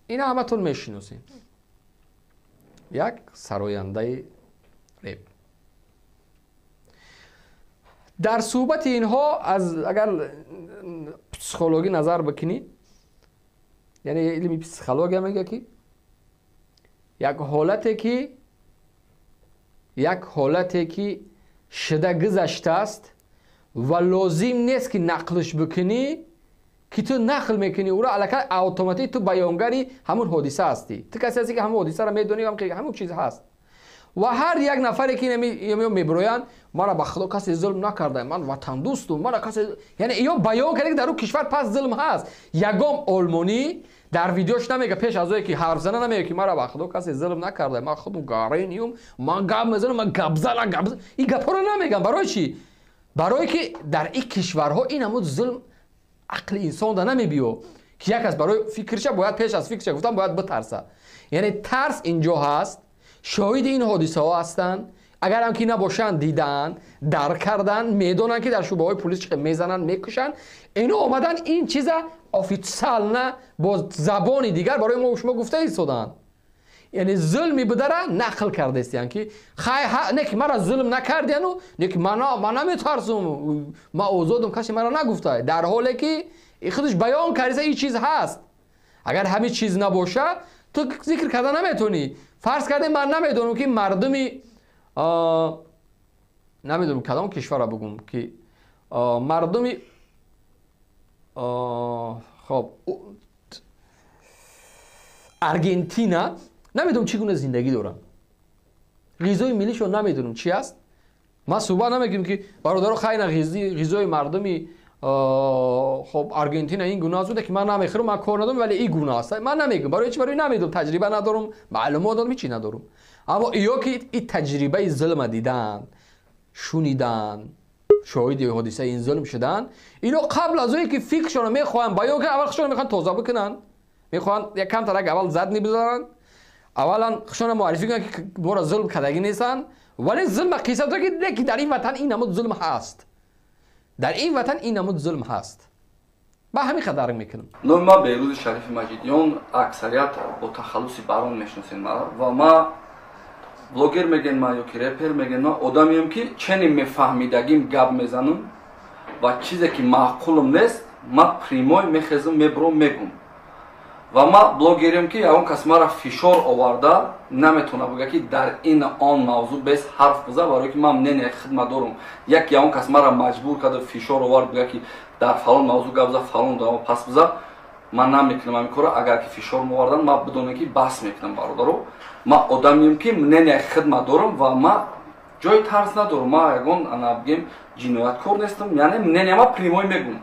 اینا همتون میشناسین. یک سراینده ریب. در صحبت اینها از اگر پسیکولوژی نظر بکنید، یعنی علمی پسیکولوژی میگه که یک حالتی که شده گذشته است و لازم نیست که نقلش بکنی، که تو نقل میکنی او را علاقه اتوماتیک تو بیانگری همون حادثه هستی. تو کسی هستی که همون حادثه را میدونی هم که همون چیز هست. و هر یک نفری که میبرویند ما را به خدا کسی ظلم نکرده، من وطن دوستم، من کسی، یعنی یا بیان کرده که در اون کشور پس ظلم هست. یگام آلمانی در ویدیوش نمیگه پیش از اون که حرف زنه نمیگه که مرا به خدا کسی ظلم نکرده، من خودم گارینیوم، من گپ میزنم، من گبزن این گپا رو نمیگم. برای چی؟ برای که در این کشورها این همون ظلم عقل انسان دا نمیبیو که یک از برای فکرش باید پیش از فکرش گفتم باید بترسه. یعنی ترس اینجا هست. شاهد این حادثه ها هستن. اگر هم که نباشن دیدن، درک کردن، میدونن که در شعبه های پلیس میزنن میکشن، اینا آمدن این چیزا آفیتسال نه با زبان دیگر برای ما و شما گفته ایستادن. یعنی ظلمی بوده را نقل کرده استیان که نه که مرا ظلم نکردین و نه که من نمیترسم، من آزادم، کسی مرا نگفته، در حالی که خودش بیان کرده این چیز هست. اگر همین چیز نباشه تو ذکر کردن نمیتونی. فرض کرده من نمیدونم که مردمی نمیدونم کدام کشور را بگم که مردمی خب ارژانتینا نمیدونم چگونه زندگی دارن، غذای ملیشون نمیدونم چی است. ما صبح نمیگیم که برادرها خیلی غذای مردمی خب ارژانتینا این گونه است که من نمیخورم، من کار ندارم، ولی این گونه است. من نمیگم برای چی؟ برای نمیدونم، تجربه ندارم، معلومات ندارم، چی ندارم. اما ایو که این تجربه ظلم دیدن، شنیدن، شاهد حادثه این ظلم شدن، اینا قبل از اینکه فکرشون میخوان بیان کنن، اول خودشون میخوان توضیح بکنن، میخوان یک کم ترک اول زد نمیذارن، اولا خودشون معرفی کنن که ما را ظلم کردگی نیستن، ولی ظلم قصه داره که در این وطن این نمود ظلم هست. در این وطن این نمود ظلم هست. با همین خدر میکنم. ما بیروز شریف مجیدیان اکثریت با تخلصی برون میشناسین ما و ما بلوگر میگن ما یا که رپر میگن ما آدمیم که چنین میفهمیدگیم گپ میزنم و چیزی که معقولم نیست ما پریموی میخزم میبرم میگم و ما بلوگریم که اون کس ما را فشار آورده نمیتونه بگه که در این آن موضوع بس حرف بزنه، برای که من نه خدمت دارم. یک اون کس ما را مجبور کرده فشار آورد بگه که در فلان موضوع گپ بزن، فلان دارم پس بزن، من نمیکنم این کارو. اگر که فشار آوردن ما بدون که بس میکنم برادرو. ما آدمیم که نه خدمت دارم و ما جای ترس ندارم. ما یگان انا بگیم جنایتکار نیستم، یعنی نه ما پریموی میگم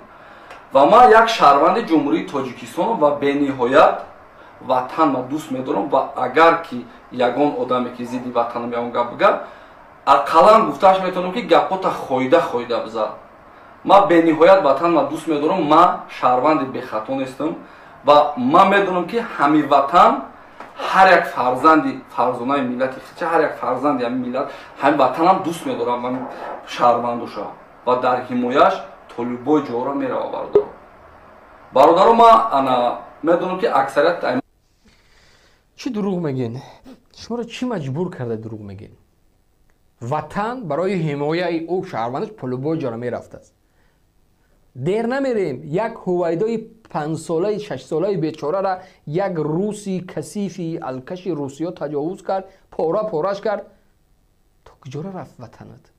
و ما یک شهروند جمهوری تاجیکستان و به نهایت وطن ما دوست می‌دارم و اگر که یگان آدمی که زیدی وطن میام گپ بگه اقلا گفتهش میتونم که گپات خویده بزن. ما به نهایت وطن ما دوست می‌دارم، ما شهروند بی خطا نیستم و ما میدونم که همین وطن هر یک فرزانه ملت چه هر یک فرزند همین ملت همین وطن هم دوست می‌دارم، من شهروندشم و در حمایتش طالبای جورا میره برادر ما انا میدونم که اکثریت چی دروغ میگین؟ شما رو چی مجبور کرده دروغ میگین؟ وطن برای حمایت او شهروندش طالبای جورا میرفته است. دیر نمیریم یک هویدای 5 ساله 6 ساله بیچاره را یک روسی کثیفی الکشی روسیا تجاوز کرد، پارهش کرد. تو کجا رفت وطنت؟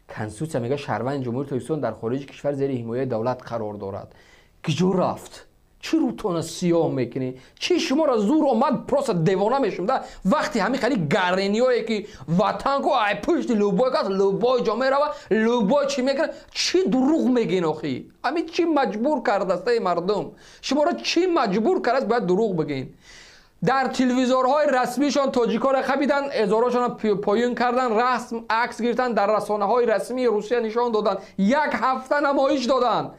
کنستیتوسیون میگه شهروند جمهوری تاجیکستان در خارج کشور زیر حمایت دولت قرار دارد. کجا رفت؟ چی روتون سیاه میکنی؟ چی شما را زور اومد پروس دیوانه میشونده وقتی همین خیلی گرینیایی که وطن کو ای پشت لوبای کاس لوبای جامعه را لوبای چی میکنه؟ چی دروغ میگین آخی؟ همین چی مجبور کرده است مردم؟ شما را چی مجبور کرده است باید دروغ بگین؟ در تلویزیون‌های رسمیشان تاجیکا را خبیدن، هزاراشان پایین کردن، رسم عکس گرفتن، در رسانه‌های رسمی روسیه نشان دادن، یک هفته نمایش دادن.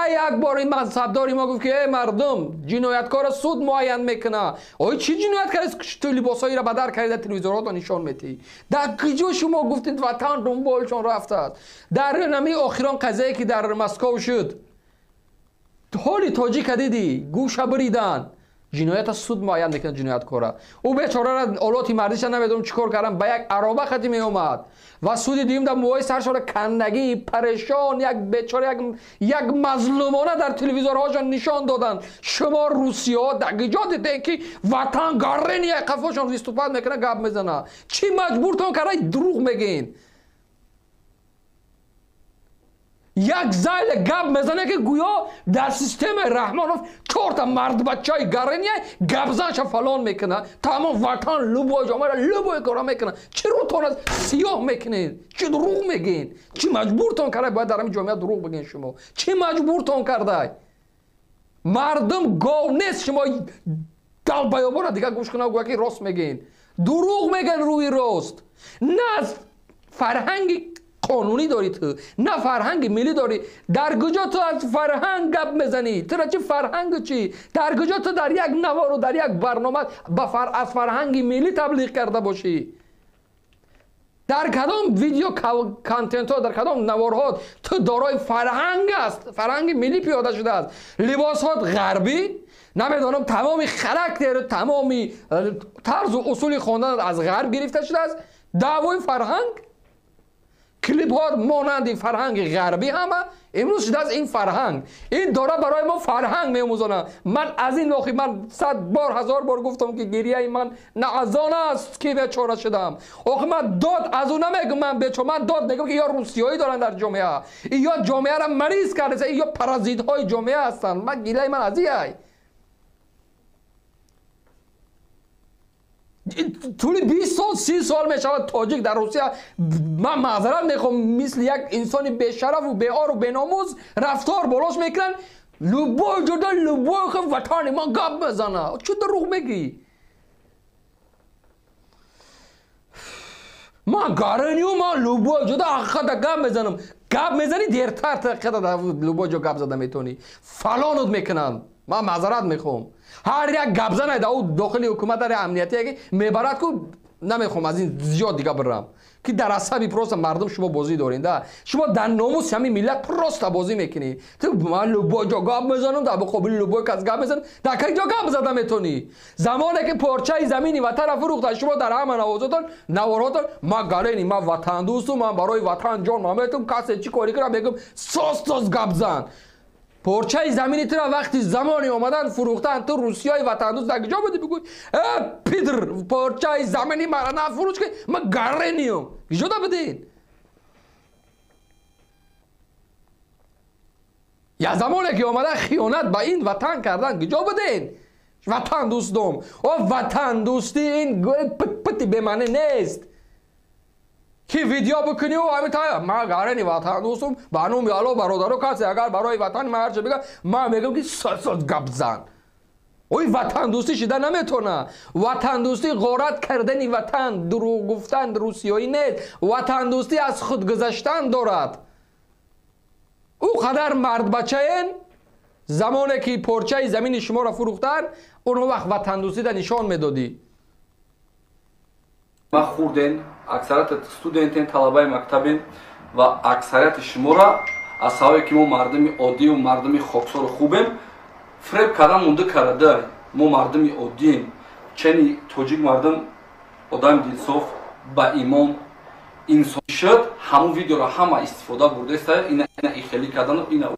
یک بار این منصبداری ما گفت که ای مردم جنایتکار سود معین میکنه. آیا چی جنایت کرد تو لباسایی را بدر کردید تلویزیون‌ها نشان میدی؟ در کجا شما گفتید وطن دنبالشان رفته است؟ در نمی آخران قضیه که در مسکو شد حالی تاجیک دیدی گوشه بریدن جنایت سود معین میکنه جنایت کاره او بیچاره را اولاتی مردیش نمیدونم چیکار کردن به یک عربه خطی می اومد و سودی دیم در موهای سرش را کندگی پریشان یک بیچاره یک مظلومانه در تلویزیون‌هاشون نشان دادن شما روسیه ها دقیقا دیدین که وطن گرین یک قفاشون ریستوپاد میکنه گپ میزنه چی مجبورتون کرده دروغ میگین یک زایل گپ میزنه که گویا در سیستم رحمانوف 4 تا مرد بچه های گرینیه گپزنش فلان میکنه تمام وطن لبوی جامعه را لبوی کارا میکنه چرا تون از سیاه میکنید چی دروغ میگین چی مجبورتون کرده باید در همین جامعه دروغ بگین شما چی مجبورتون کرده مردم گاو نیست شما دل بیابان دیگه گوش کنه و که راست میگین دروغ میگن روی راست نه فرهنگی قانونی داری تو نه فرهنگ ملی داری در کجا تو از فرهنگ گپ میزنی تو چه فرهنگ چی در کجا تو در یک نوار و در یک برنامه از فرهنگ ملی تبلیغ کرده باشی در کدام ویدیو کانتنت ها در کدام نوارها تو دارای فرهنگ است فرهنگ ملی پیاده شده است لباسات غربی نمیدونم تمامی خاراکتر تمامی طرز و اصول خواندن از غرب گرفته شده است دعوای فرهنگ کلیپ ها مانند فرهنگ غربی همه امروز شده از این فرهنگ این داره برای ما فرهنگ میموزانه من از این واقعی من 100 بار 1000 بار گفتم که گریه من نه از آن است که بیچاره شدم آخه من داد از اون نمیگم من بیچاره من داد میگم که یا روسیایی دارن در جامعه یا جامعه را مریض کرده یا پرازیت های جامعه هستن من گریه من از این طول 20 سال 30 سال می شود تاجیک در روسیه من معذرت میخوام مثل یک انسان بی‌شرف و بی‌عار و بی‌ناموس رفتار بالاش میکنن لبوی جدا لبوی خود وطن ما گپ بزنه چه دروغ میگی ما گارنیو ما لبوی جدا حقیقت گپ بزنم گپ میزنی دیرتر تا لبوی جدا گپ زده میتونی فلانت میکنن من معذرت میخوام هر یک گپ زنه داو داخل حکومت در امنیتی که میبرد کو نمیخوام از این زیاد دیگه برم که در عصبی پروست مردم شما بازی دارین شما در ناموس همین ملت پروست بازی میکنی تو من لبوی جا گپ میزنم در مقابل لبوی کس گپ میزنم در کی جا گپ زدم میتونی زمانی که پارچه زمینی وطن فروخت شما در همه نوازاتون نواراتون ما گرینی ما وطن دوستم من برای وطن جان مامتون کسی چی کاری کنم بگم ساس گپ زن پارچه زمینی تو وقتی زمانی اومدن فروختن تو روسیای وطن دوست در کجا بودی بگوی پیدر پارچه زمینی مرا نفروش که من گرینیم کجا بدین یا زمانی که اومدن خیانت به این وطن کردن کجا بدین وطن دوستم و وطن دوستی این پتی به معنی نیست که ویدیو بکنی و همین تا ما گرینی وطن دوستم بانوم یالو برادرو کسی اگر برای وطن ما هرچه بگم ما میگم که ساس گپ زن اوی وطن دوستی شده نمیتونه وطن دوستی غارت کردن وطن دروغ گفتن روسیایی نیست وطن دوستی از خود گذشتن دارد او قدر مرد بچه این زمانی که پارچه زمین شما را فروختن اون وقت وطن دوستی را نشان میدادی ما خوردن اکثریت студентен талабаи мактабен ва аксарияти шуморо аз сабабе ки мо мардуми оддию мардуми хоксору хубем фреб кардан монда карада мо мардуми оддием чени тоҷик мардум одами дилсоф ба имон инсон шуд ҳамон видеоро ҳама истифода бурдаиста ина ихелӣ кардану ина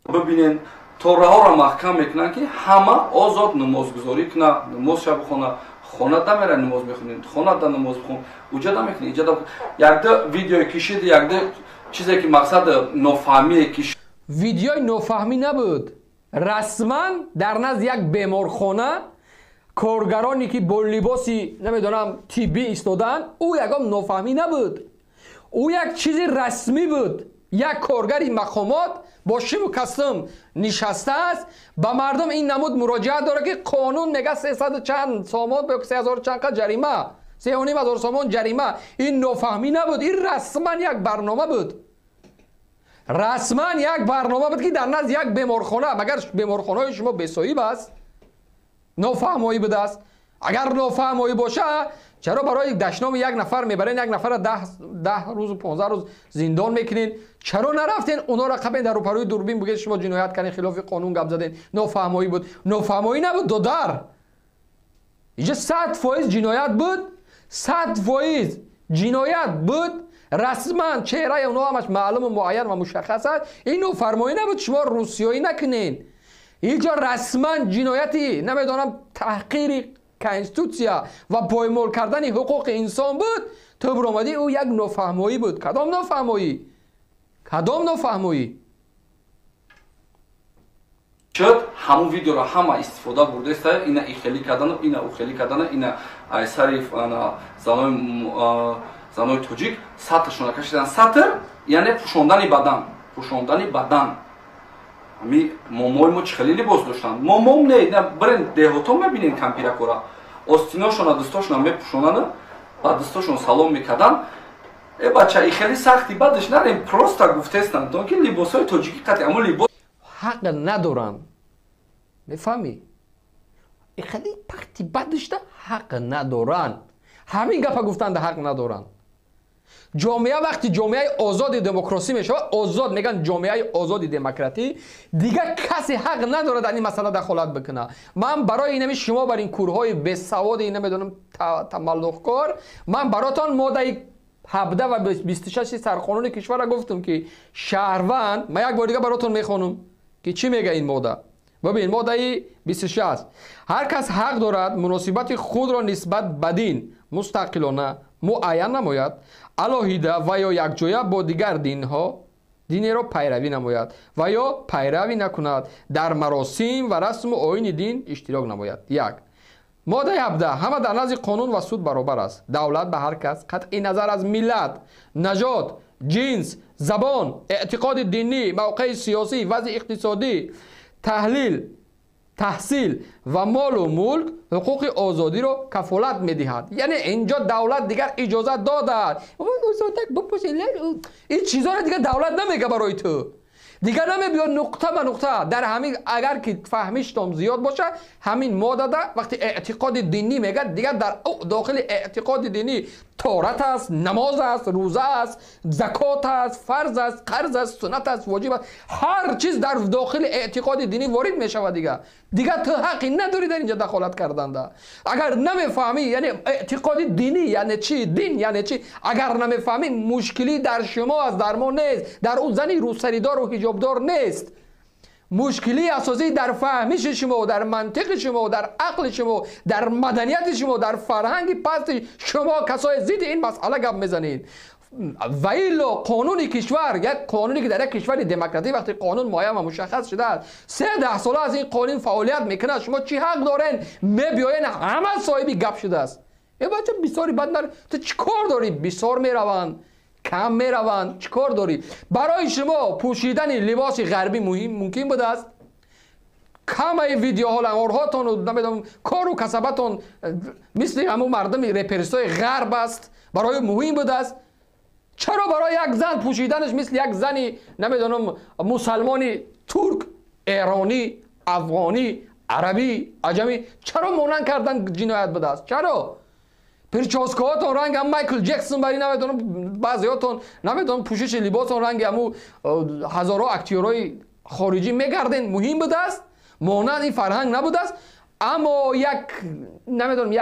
бибинен то раҳоро маҳкам мекунанд ки ҳама озод намозгузорӣ куна намоз шаб бихона خونه دا میره نماز میخونین خونه دا نماز بخون اوجا دا میکنین اینجا دا یک ده ویدیو کشید یک ده چیزی که مقصد نافهمی کشید ویدیوی نافهمی نبود رسما در نزد یک بیمارخانه کارگرانی که با لباسی نمیدونم تیبی ایستادن او یکم نافهمی نبود او یک چیزی رسمی بود یک کارگری مقامات با شیب و کسم نشسته است با مردم این نمود مراجعت داره که قانون میگه 300 چند سامان به 3000 چند جریمه 3500 سامان جریمه این نافهمی نبود این رسما یک برنامه بود رسما یک برنامه بود که در نزد یک بیمارخانه مگر بیمارخانه شما بسایب است نافهمایی بوده است اگر نافهمایی باشه چرا برای دشنام یک نفر میبرین، یک نفر 10 روز و 15 روز زندان میکنین؟ چرا نرفتین اونا را قبل در روپروی دوربین بگید شما جنایت کردین، خلاف قانون گپ زدین؟ نافهمایی بود. نافهمایی نبود، دودار. اینجا 100% جنایت بود، 100% جنایت بود. رسما چهره اونا همش معلوم و معین و مشخص است. این نافرمایی نبود، شما روسیایی نکنین. اینجا رسما جنایتی نمیدونم تحقیر کنستیتوسیا و پایمال کردن حقوق انسان بود. تو برآمدی او یک نافهمایی بود. کدام نافهمایی؟ کدام نافهمایی؟ شد همون ویدیو را همه استفاده برده است. اینا خیلی کردن، اینا او خیلی کردن، اینا سری زنای توجیک سطرشون کشیدن. سطر یعنی پوشاندن بدن، پوشاندن بدن. می مامای ما چه خیلی لباس داشتن. مامام نه برین دهاتا میبینین کمپیرکورا آستیناشون دستاشون میپوشونن، بعد دستاشون سلام میکردن. بچه ای خیلی سختی بعدش نریم پروستا گفتستن تو که لباسای توجیکی قطعی اما لباس حق ندارن. میفهمی؟ ای خیلی پختی بعدش ده حق ندارن. همین گپا گفتن ده حق ندارن. جامعه وقتی جامعه آزادی دموکراسی میشه، آزاد میگن جامعه آزادی دموکراتی، دیگه کسی حق نداره در این مسئله دخالت بکنه. من برای اینمی شما بر این کورهای بی سواد این نمیدونم تملق کار، من براتون ماده 17 و 26 سرقانون کشور را گفتم که شهروند، من یک بار دیگه براتون میخونم که چی میگه این ماده. ببین ماده 26: هر کس حق دارد مناسبت خود را نسبت بدین مستقلانه معین نماید، علاهیده و یا یکجایه با دیگر دینی را پیروی نماید و یا پیروی نکند، در مراسم و رسم و آیین دین اشتراک نماید. یک. ماده 17: همه در نزد قانون و سود برابر است. دولت به هر کس قطع نظر از ملت، نژاد، جنس، زبان، اعتقاد دینی، موقع سیاسی، وضع اقتصادی، تحصیل و مال و ملک حقوق آزادی را کفالت میدهد. یعنی اینجا دولت دیگر اجازه داده این چیزا را دیگه دولت نمیگه برای تو، دیگر نمیبیاد نقطه به نقطه. در همین اگر که فهمیشتم زیاد باشه همین ماده ده وقتی اعتقاد دینی میگه دیگر در داخل اعتقاد دینی طهارت است، نماز است، روزه است، زکات است، فرض است، قرض است، سنت است، واجب است، هر چیز در داخل اعتقاد دینی وارد میشه. دیگه تو حقی نداری در اینجا دخالت کردن ده. اگر نمیفهمی یعنی اعتقاد دینی یعنی چی، دین یعنی چی، اگر نمیفهمی مشکلی در شما است، در ما نیست، در اون زنی روسریدار و حجابدار نیست. مشکلی اساسی در فهمش شما، در منطق شما، در عقل شما، در مدنیت شما، در فرهنگ پست شما کسای ضد این مسئله گپ میزنید. ویلا قانون کشور، یک قانونی که در یک کشور دموکراتیک وقتی قانون معین و مشخص شده 3-10 ساله از این قانون فعالیت میکنه، شما چی حق دارین میبیاین همه صاحبی گپ شده است. ای بچه بسیاری بد تو چیکار داری؟ بسیار میرون، کم میروند، چیکار داری؟ برای شما پوشیدن لباس غربی ممکن بوده است؟ کمه ویدیوها لنگارهاتون و نمیدونم کار و کسبتون مثل همون مردم رپرستای غرب است، برای مهم بوده است. چرا برای یک زن پوشیدنش مثل یک زنی نمیدونم مسلمانی، ترک، ایرانی، افغانی، عربی، عجمی چرا مانع کردن جنایت بوده است؟ چرا؟ پرچاسکهاتون رنگ هم مایکل جکسون بری نمیدونم، بعضیاتون نمیدونم پوشش لباسون رنگ همو هزارها اکتیورای خارجی میگردن، مهم بوده است؟ مانع این فرهنگ نبوده است؟ اما یک نمیدونم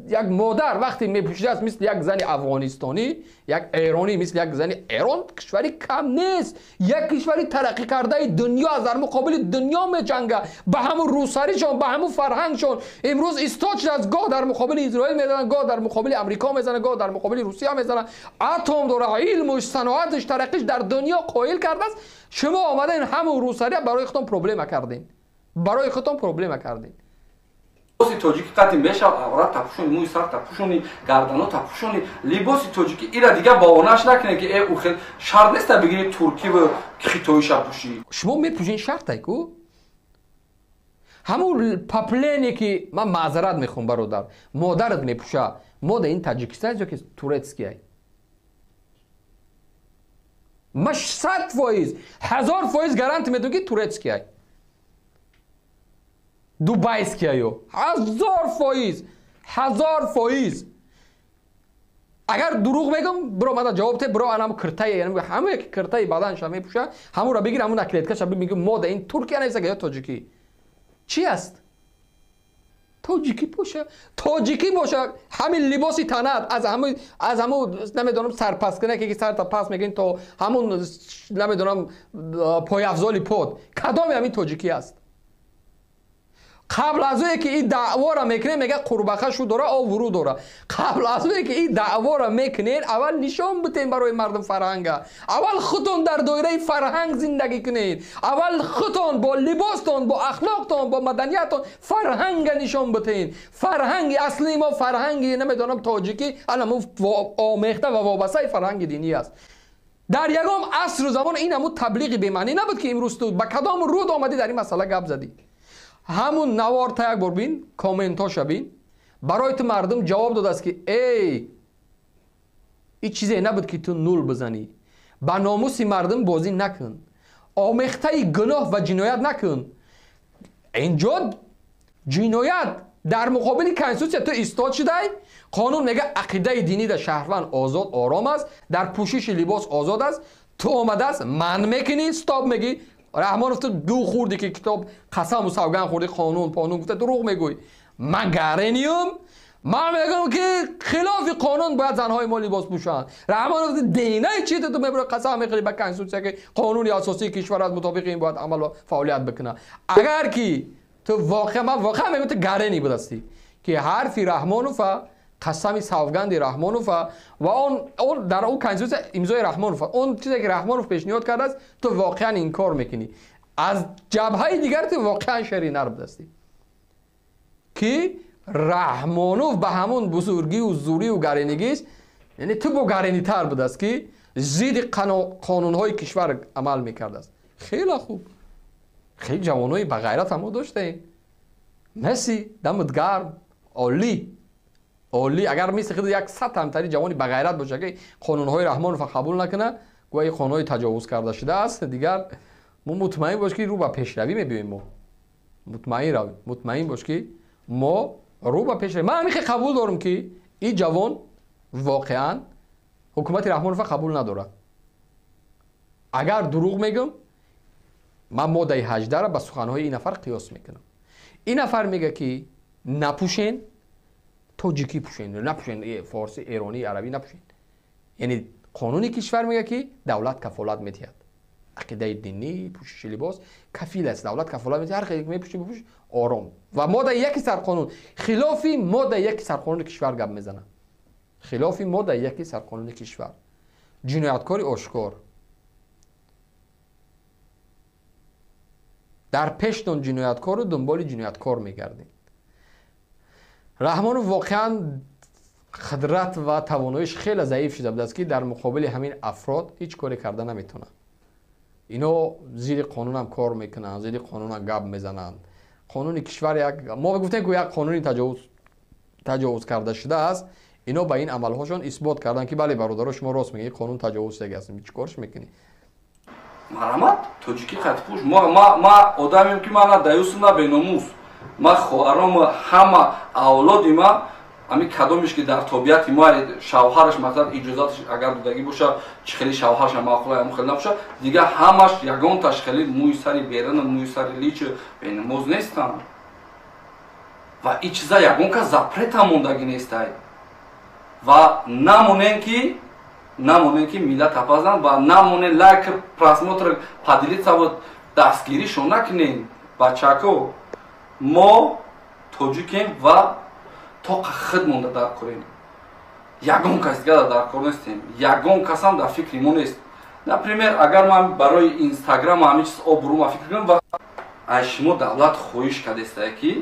یک مادر وقتی میپوشیده است مثل یک زن افغانستانی، یک ایرانی مثل یک زن ایران، کشوری کم نیست، یک کشوری ترقی کرده دنیا از در مقابل دنیا میجنگه، به همون روسریشون، به همون فرهنگشون. امروز استاد شده از گاه در مقابل اسرائیل میزنن، گاه در مقابل امریکا میزنن، گاه در مقابل روسیه میزنن. اتم داره، علمش، صنعتش، ترقیش در دنیا قائل کرده است. شما آمدین همون روسری برای خودتون پروبلم کردین، برای خودتون پروبلم کردین. لباس توجیکی قطعی میشه، عورت تپوشونی، موی سر تپوشونی، گردنها تپوشونی. لباس توجیکی اینا دیگه باونش نکنه که ای او خیلی شرط نیست بگیری ترکی و خیتویش پوشی. شما میپوشین شرطه کو؟ همون پاپلینی که من معذرت میخوام برادر، مادرت میپوشه، ماده این تاجیکستان یا که تورتسکیه. مش 100%، 1000% گارانتی میدم که تورتسکیه. دوبایسکیه 1000%، 1000%. اگر دروغ میگم برو من جواب ته برو انم کرتای یعنی همه یک کرتای بدنش میپوشه همون را بگیر همون نکلیتکش میگم مود این ترکیه نیست یا تاجیکی چی است تاجیکی پوشه تاجیکی باشه همین لباسی تنت از همون نمیدونم سرپس کنه که سر تا پس میگین تو همون نمیدونم پای افضالی پود کدام همین تاجیکی است قبل از اینکه این دعوا را میکنه میگه قربخه شو داره او ورود داره قبل از اینکه این دعوا را میکنین اول نشان بتین برای مردم فرهنگ اول خودتون در دایره فرهنگ زندگی کنین اول خودتون با لباستون با اخلاقتون با مدنیتتون فرهنگ نشان بتین فرهنگ اصلی ما فرهنگ نمیدونم تاجیکی الان آمیخته و وابسته فرهنگ دینی است در یکم عصر و زمان این همون تبلیغ به معنی نبود که امروز تو با کدام رود آمدی در این مسئله گپ زدی همون نوار تا یک بار بین کامنتاش بین برای تو مردم جواب داده است که ای این چیزی نبود که تو نول بزنی با ناموس مردم بازی نکن آمیخته گناه و جنایت نکن اینجا جنایت در مقابل کنستیتوسیون تو ایستاد شده قانون میگه عقیده دینی در شهروند آزاد آرام است در پوشش لباس آزاد است تو آمده است من میکنی استاپ میگی رحمان افت گو خوردی که کتاب قسم و سوگن خوردی قانون گفته دروغ میگوی من گرینیم من میگم که خلاف قانون باید زنهای ما لباس پوشن رحمان افت دینه چی تو میبره قسم میخوری به کنستیتوسیون که قانون اساسی کشور از مطابق این باید عمل و فعالیت بکنه اگر که تو واقعا میگم تو گرینی بدستی که حرفی رحمانوف قسمی سوگند رحمانوف و اون در اون کنستیتوسیون امضای رحمانوف اون چیزی که رحمانوف پیشنهاد کرده است تو واقعا این کار میکنی از جبهه دیگر تو واقعا شری نرب دستی که رحمانوف به همون بزرگی و زوری و گرینگیش یعنی تو با گرینی تر بود است که زید قانونهای کشور عمل میکرده است خیلی خوب خیلی جوانای با غیرت هم داشته مسی دمت گرم عالی اگر میشه خود یک سطح همتری جوانی با غیرت باشه که قانونهای رحمانوف قبول نکنه گویا قانونهای تجاوز کرده شده است دیگر ما مطمئن باش که رو به پیشروی میبینیم ما مطمئن باش که ما رو به پیشروی من همیشه قبول دارم که این جوان واقعا حکومت رحمانوف قبول نداره اگر دروغ میگم من ماده 18 را با سخنهای این نفر قیاس میکنم این نفر میگه که نپوشین تاجیکی پوشین نپوشین فارسی ایرانی عربی نپوشین یعنی قانون کشور میگه که دولت کفالت میدهد عقیده دینی پوشش لباس کفیل است دولت کفالت میده هر کی میپوشه بپوش آرام و ماده یک سرقانون خلافی ماده یک سرقانون کشور گپ میزنه خلافی ماده یک سرقانون کشور جنایتکاری آشکار در پشتون جنایتکار و دنبال جنایتکار میگردیم رحمانوف واقعا قدرت و تواناییش خیلی ضعیف شده بود است که در مقابل همین افراد هیچ کاری کرده نمیتونه اینا زیر قانون هم کار میکنن زیر قانون هم گپ میزنن قانون کشور یک ما گفتیم که یک قانونی تجاوز کرده شده است اینا با این عملهاشون اثبات کردن که بله برادر شما راست میگی قانون تجاوز شده است چیکارش میکنی مرحمت توجیکی خطپوش ما آدمیم که من دایوسنا بیناموس ما خوارم همه اولادی ما امی کدومش که در طبیعت ما شوهرش مثلا اجازهش اگر دودگی باشه خیلی شوهرش معقوله هم خیلی نباشه دیگه همش یگان تشکیلی موی سری بیرن موی سری لیچ بیناموز نیستن و این چیزا یگان که زپرت هم موندگی نیست و نمونن که ملت اپازن و نمونه لایک پراسموتر پادلیت و دستگیریشون نکنین بچه‌کو ما توجیکیم و تا خود مونده در کوریم یگان کس دیگه در کور نیستیم یگان کس هم در فکریمون نیست نپریمیر اگر من برای اینستاگرام همین چیز آبرو فکر کنم و شما دولت خویش کردسته که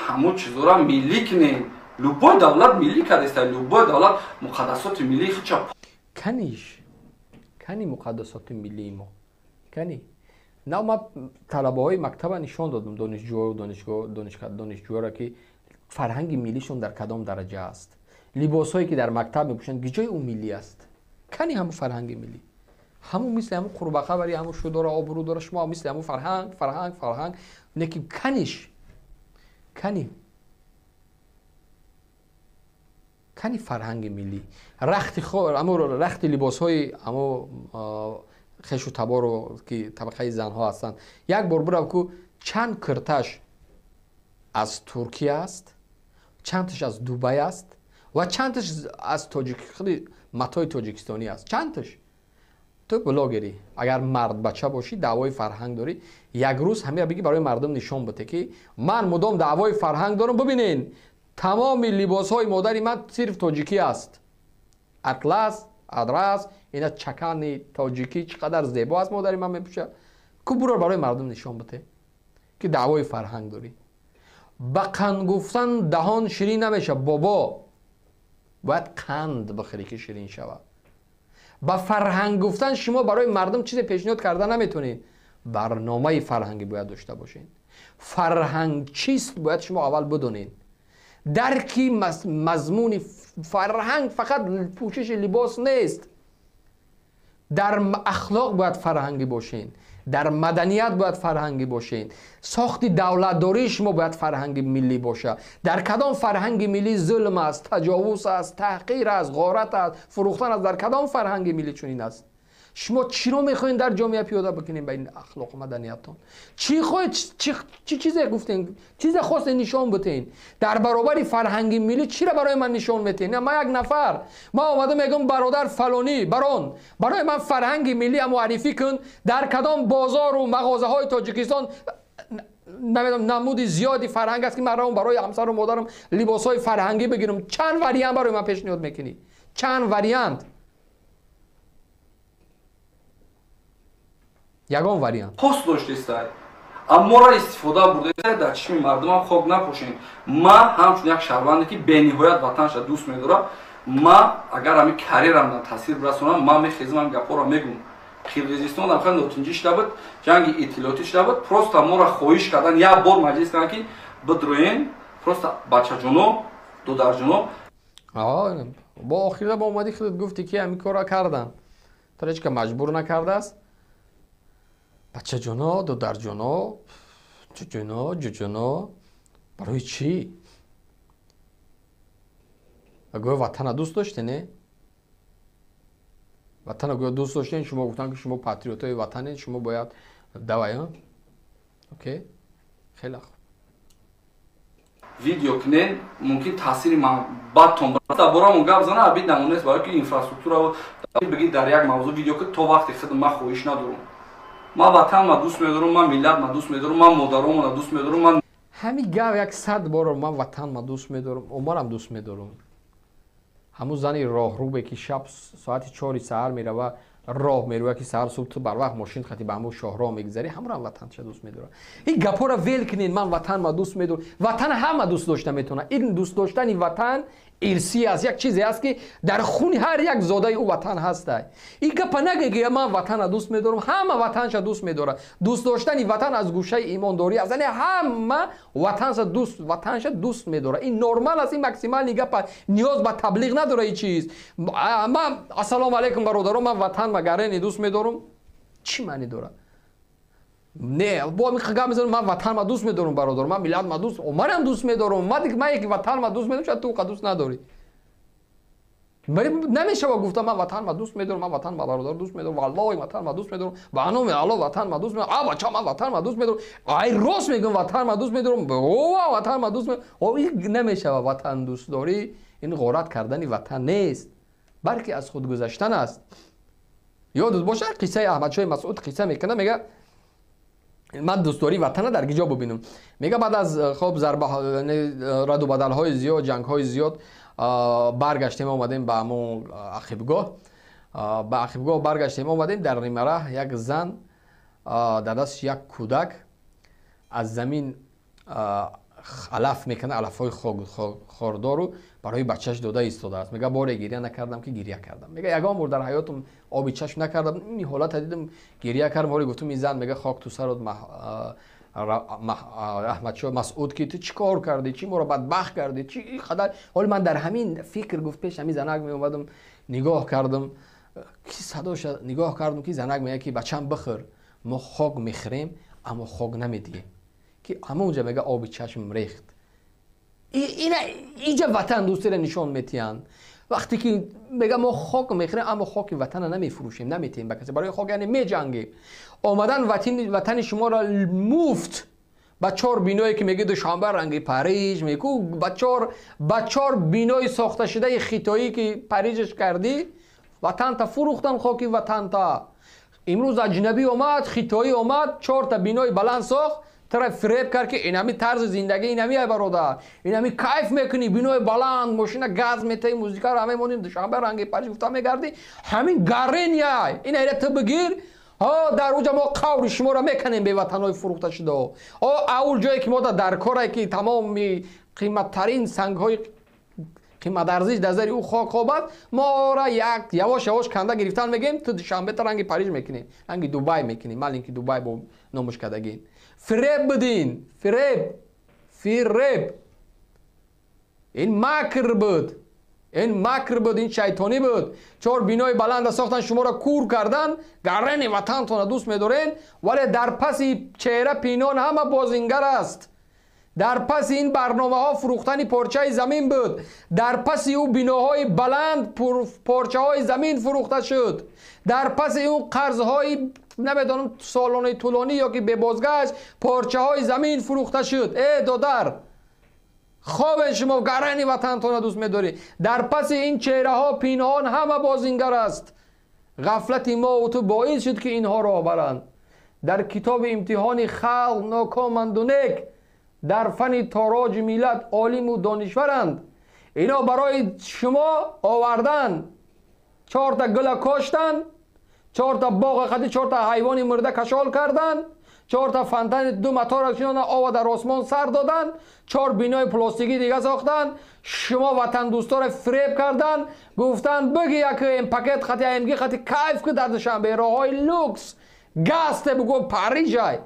همه چیزا را ملی کنیم لوبای دولت ملی کردسته لوبای دولت مقدسات ملی خیلی کنی مقدسات ملی ما کنی نه ما طلبه های مکتب نشان دادم دانشجو را که فرهنگ ملیشون در کدام درجه است لباس هایی که در مکتب میپوشن گیجای اون ملی است کنی همون فرهنگ ملی همون مثل همون قربخه بری همون شو داره آبرو داره شما مثل همون فرهنگ نکی کنی کانی فرهنگ ملی رخت لباس های اما خش و تبارو که طبقه زن ها هستند یک بار برو کو چند کرتش از ترکیه است، چندش از دبی است و چندش از خیلی متای تاجیکستانی است. چندش تو بلاگری اگر مرد بچه باشی دعوای فرهنگ داری یک روز همه بگی برای مردم نشون بده که من مدام دعوای فرهنگ دارم. ببینین تمام لباس های مادری من صرف تاجیکی است، اطلس، ادرس، اینا چکن تاجیکی چقدر زیبا است مادری من میپوشه. کو برو برای مردم نشون بده که دعوای فرهنگ داری. با قند گفتن دهان شیرین نمیشه بابا، باید قند بخوری که شیرین شود. با فرهنگ گفتن شما برای مردم چیز پیشنهاد کردن نمیتونید. برنامه فرهنگی باید داشته باشین. فرهنگ چیست باید شما اول بدونین. درکی مضمون فرهنگ فقط پوشش لباس نیست. در اخلاق باید فرهنگی باشین، در مدنیت باید فرهنگی باشین، ساخت دولتداری شما باید فرهنگ ملی باشه. در کدام فرهنگ ملی ظلم است، تجاوز است، تحقیر است، غارت است، فروختن است؟ در کدام فرهنگ ملی چنین است؟ شما چی رو میخواین در جامعه پیاده بکنین به این اخلاق و مدنیتتون؟ چی خواهید چی چیزی گفتین؟ چیز خاص نشون بتین در برابر فرهنگ ملی؟ چی را برای من نشون میتین؟ من یک نفر ما اومدم میگم برادر فلانی برون برای من فرهنگ ملی معرفی کن. در کدام بازار و مغازه های تاجیکستان نمیدونم نمود زیادی فرهنگ است که من برای همسر و مادرم لباس های فرهنگی بگیرم؟ چند وریانت برای من پیشنهاد میکنی؟ چند وریانت؟ یگان وریانت پست داشتید اما را استفاده برده در چشم مردم هم خوب نپوشین. ما همچون یک شهروندی که به نهایت وطنش دوست می‌داره، ما اگر همین کاریرم تاثیر برسونم ما میخیزم هم گپا را میگم. قرقیزستان هم خیلی نوتینجی شده بود، جنگ اطلاعاتی شده بود، پروست ما را خواهش کردن یک بار مجلس کردن که بدروین پروست بچه جونو دودر جونو. با آخیره با اومدی خودت گفتی که همین کارا کردن، تا هیچ که مجبور نکرده است. بچه جونا، دودر جونا، جونا برای چی؟ اگه وطن دوست داشتی نه؟ وطن اگه دوست داشتین شما گفتن که شما پاتریوت های وطنین، شما باید دوایان. اوکی؟ خیلی خوب. ویدیو کنین ممکن تاثیر من بد تون برسه. برامون گپ زنه ابید نمونست برای که اینفراستراکتور رو بگید در یک موضوع ویدیو که تو وقتی خود من خواهش ندارم. ما وطن ما دوست می‌دارم، ما ملت ما دوست می‌دارم، ما مادرم ما دوست می‌دارم. من همین گاو 100 بار من وطن ما دوست می‌دارم، عمرم دوست می‌دارم. همون زنی راه رو به که شب ساعت 4 سحر میره و راه میره که سحر صبح تو بر وقت ماشین خطی به همون شاهراه میگذری، همون وطن چه دوست می‌داره. این گپا رو ول کنین. من وطن ما دوست می‌دارم. وطن همه دوست داشته میتونه. این دوست داشتن وطن ارسی از یک چیزی است که در خون هر یک زاده او وطن هست. این گپ نگه من وطن دوست می‌دارم، همه وطنش دوست می‌داره. دوست داشتن وطن از گوشه ایمانداری از یعنی همه وطنش دوست می‌داره. این نرمال است، این ماکسیمال گپ، نیاز به تبلیغ نداره. این چیز من السلام علیکم برادران من وطن مگرین دوست می‌دارم چی معنی داره؟ نه با می خگام میذارم من وطن ما دوست می‌دارم برادر، من ملت ما دوست عمرم دوست می‌دارم. من یک وطن ما دوست می‌دارم، شاید تو دوست نداری. نمیشه با گفتم من وطن ما دوست می‌دارم، من وطن ما برادر دوست می‌دارم، والله وطن ما دوست می‌دارم، با نام الله وطن ما دوست می‌دارم، بچا من وطن ما دوست می‌دارم، ای راست میگم وطن ما دوست می‌دارم، او وطن ما دوست می‌دارم. این نمیشه وطن دوست داری. این غارت کردن وطن نیست، بلکه از خود گذشتن است. یادت باشه قصه احمد شاه مسعود قصه میکنه، میگه من دوستداری وطن در کجا ببینم. میگه بعد از خب ضربه رد و بدل های زیاد، جنگ های زیاد برگشتیم اومدیم به همون عقبگاه. به عقبگاه برگشتیم اومدیم در نیمره یک زن در دست یک کودک از زمین علف میکنه، علف های خوردار رو برای بچهش داده ایستاده است. میگه بار گریه نکردم که گریه کردم. میگه یگان بار در حیاتم آبی چشم نکردم، این حالت دیدم گریه کردم. ولی گفتم این زن میگه خاک تو سرت احمد شاه مسعود که تو چیکار کردی، چی ما رو بدبخت کردی، چی خدای. حالا من در همین فکر گفت پیش همین زنک می اومدم نگاه کردم کی صداش نگاه کردم که زنک میگه که بچه‌م بخور، ما خاک میخریم اما خاک نمیدیم. که همونجا میگه آب چشم ریخت. اینجا وطن دوستی را نشان میتین. وقتی که میگم ما خاک میخریم اما خاک وطن نمیفروشیم، نمیتیم به کسی، برای خاک یعنی میجنگیم. آمدن وطن شما را مفت با 4 بینایی که میگه دوشنبه رنگ پاریس، میگه با 4 بینای ساخته شده خیتایی که پاریسش کردی، وطن تا فروختن خاک وطن تا. امروز اجنبی اومد، خیتایی اومد، 4 تا بینای بلند ساخت، طرف فریب کرد که اینمی طرز زندگی، اینمی ای برادر، اینمی کیف میکنی، بینای بلند، ماشین گاز میتی، موزیک رو همه مونیم دوشنبه رنگ پاریس گفته میگردی، همین گرین یای این ایره تو بگیر. در اوجا ما قور شما را میکنیم به وطنهای فروخته شده. اول جایی که ما در کاری که تمام قیمت ترین سنگ های قیمت ارزش در نظر او خاک آمد، ما را یواش یواش کنده گرفتن میگیم تو دوشنبه تا رنگ پاریس میکنیم، رنگ دبی میکنیم، مال اینکه دبی با نامش کردگین. فریب بدین، فریب این مکر بود، این شیطانی بود. 4 بینای بلند ساختن، شما را کور کردن، گرین وطنتون را دوست میدارین، ولی در پس چهره پینان همه بازینگر است. در پس این برنامه ها فروختن پارچه زمین بود. در پس او بیناهای بلند پارچه های زمین فروخته شد. در پس اون قرض های نمیدونم سالانه طولانی یا که به بازگشت پارچه های زمین فروخته شد. دادر خواب شما گرین وطنتون دوست می‌داری. در پس این چهره ها پینهان همه بازینگر است. غفلت ما و تو باعث شد که اینها را آورند. در کتاب امتحان خلق ناکامند و نیک، در فن تاراج ملت عالم و دانشورند. اینا برای شما آوردن، 4 تا گل کاشتن، 4 تا باغ خدی، 4 تا حیوان مرده کشال کردن، 4 تا فنتن 2 متار اکسیژن آب در آسمان سر دادن، 4 بینای پلاستیکی دیگه ساختن. شما وطن دوستا را فریب کردن، گفتن بگی یک این پاکت خطی ایمگی خطی کیف که در دوشنبه راههای لوکس گاست بگو پاریس جای.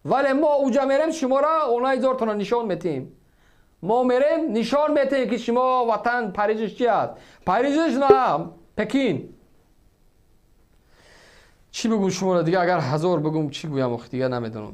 ولی ما اوجا میریم شما را اونای 1000 تا نشان میتیم. ما میریم نشان میتیم که شما وطن پاریسش چی است. پاریسش نه پکین. چی بگم شما را دیگه، اگر 1000 بگم چی گویم دیگه نمیدونم.